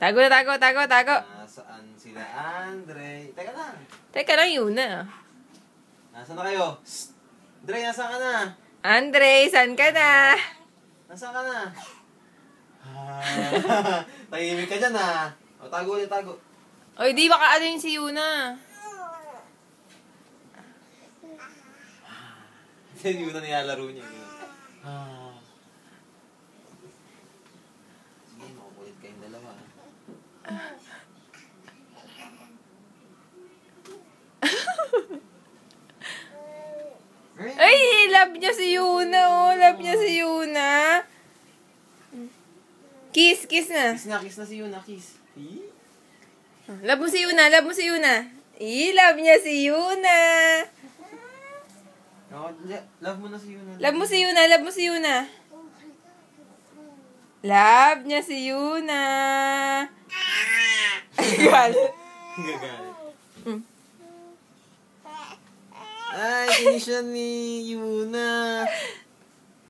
Tago na, tago, tago, tago. Nasaan sila, Andre? Teka lang. Teka lang, Yuna. Nasaan na kayo? Shh! Andre, nasaan ka na? Andre, saan ka na? Nasaan ka na? Tahimik ka dyan, ha? O, tago ulit, tago. Oy, di baka ano yun si Yuna. Yun na nilalaro niya. Sige, makukulit kayong dalawa. Ay, love niya si Yuna, oh. Love niya si Yuna. Kiss, kiss na. Kiss na si Yuna, kiss. Love mo si Yuna, love mo si Yuna. Love niya si Yuna. Love mo na si Yuna. Love mo si Yuna, love mo si Yuna. Love niya si Yuna. Galit. Gagalit. Ay, kinis siya ni Yuna.